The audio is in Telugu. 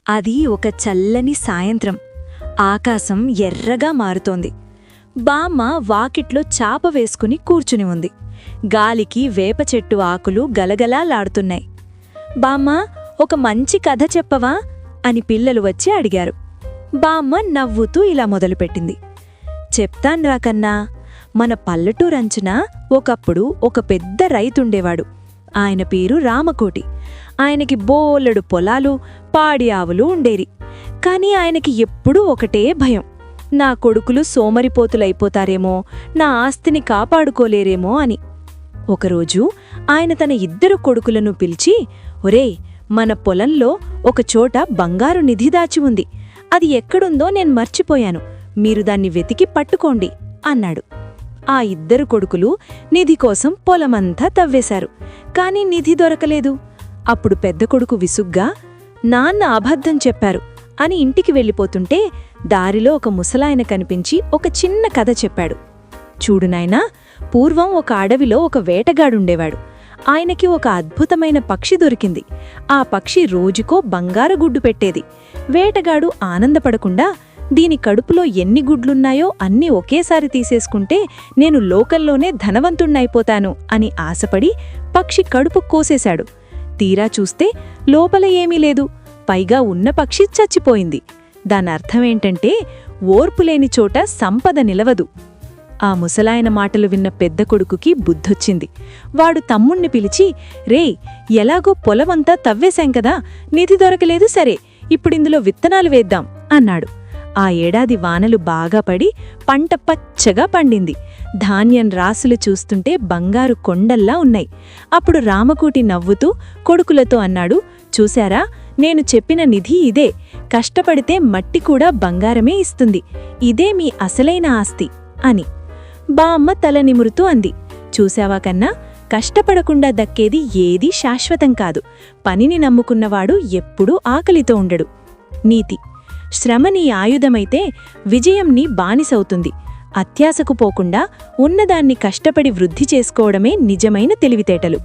అది ఒక చల్లని సాయంత్రం. ఆకాశం ఎర్రగా మారుతోంది. బామ్మ వాకిట్లో చాప వేసుకుని కూర్చుని ఉంది. గాలికి వేప చెట్టు ఆకులు గలగలాలాడుతున్నాయి. బామ్మ, ఒక మంచి కథ చెప్పవా అని పిల్లలు వచ్చి అడిగారు. బామ్మ నవ్వుతూ ఇలా మొదలుపెట్టింది. చెప్తాన్రా కన్నా, మన పల్లెటూరంచున ఒకప్పుడు ఒక పెద్ద రైతుండేవాడు. ఆయన పేరు రామకోటి. ఆయనకి బోలెడు పొలాలు, పాడి ఆవులు ఉండేరి. కాని ఆయనకి ఎప్పుడూ ఒకటే భయం. నా కొడుకులు సోమరిపోతులైపోతారేమో, నా ఆస్తిని కాపాడుకోలేరేమో అని. ఒకరోజు ఆయన తన 2 కొడుకులను పిలిచి, ఒరేయ్, మన పొలంలో ఒకచోట బంగారు నిధి దాచి ఉంది. అది ఎక్కడుందో నేను మర్చిపోయాను. మీరు దాన్ని వెతికి పట్టుకోండి అన్నాడు. ఆ 2 కొడుకులు నిధి కోసం పొలమంతా తవ్వేశారు. కాని నిధి దొరకలేదు. అప్పుడు పెద్ద కొడుకు విసుగ్గా, నాన్న అబద్ధం చెప్పారు అని ఇంటికి వెళ్ళిపోతుంటే దారిలో ఒక ముసలాయన కనిపించి ఒక చిన్న కథ చెప్పాడు. చూడు నాయనా, పూర్వం ఒక అడవిలో ఒక వేటగాడుండేవాడు. ఆయనకి ఒక అద్భుతమైన పక్షి దొరికింది. ఆ పక్షి రోజుకో బంగారు గుడ్డు పెట్టేది. వేటగాడు ఆనందపడకుండా, దీని కడుపులో ఎన్ని గుడ్లున్నాయో అన్నీ ఒకేసారి తీసేసుకుంటే నేను లోకల్లోనే ధనవంతుణ్ణైపోతాను అని ఆశపడి పక్షి కడుపు కోసేశాడు. తీరా చూస్తే లోపల ఏమీ లేదు. పైగా ఉన్న పక్షి చచ్చిపోయింది. దానర్థమేంటంటే, ఓర్పులేని చోట సంపద నిలవదు. ఆ ముసలాయన మాటలు విన్న పెద్ద కొడుకుకి బుద్ధొచ్చింది. వాడు తమ్ముణ్ణి పిలిచి, రేయ్, ఎలాగో పొలమంతా తవ్వేశాం కదా, నిధి దొరకలేదు, సరే ఇప్పుడిందులో విత్తనాలు వేద్దాం అన్నాడు. ఆ ఏడాది వానలు బాగా పడి పంట పచ్చగా పండింది. ధాన్యం రాసులు చూస్తుంటే బంగారు కొండల్లా ఉన్నాయి. అప్పుడు రామకోటి నవ్వుతూ కొడుకులతో అన్నాడు, చూశారా, నేను చెప్పిన నిధి ఇదే. కష్టపడితే మట్టి కూడా బంగారమే ఇస్తుంది. ఇదే మీ అసలైన ఆస్తి అని. బామ్మ తల నిమురుతూ అంది, చూశావా కన్నా, కష్టపడకుండా దక్కేది ఏదీ శాశ్వతం కాదు. పనిని నమ్ముకున్నవాడు ఎప్పుడూ ఆకలితో ఉండడు. నీతి: శ్రమ నీ ఆయుధమైతే విజయం నీ బానిసవుతుంది. అత్యాశకు పోకుండా ఉన్నదాన్ని కష్టపడి వృద్ధి చేసుకోవడమే నిజమైన తెలివితేటలు.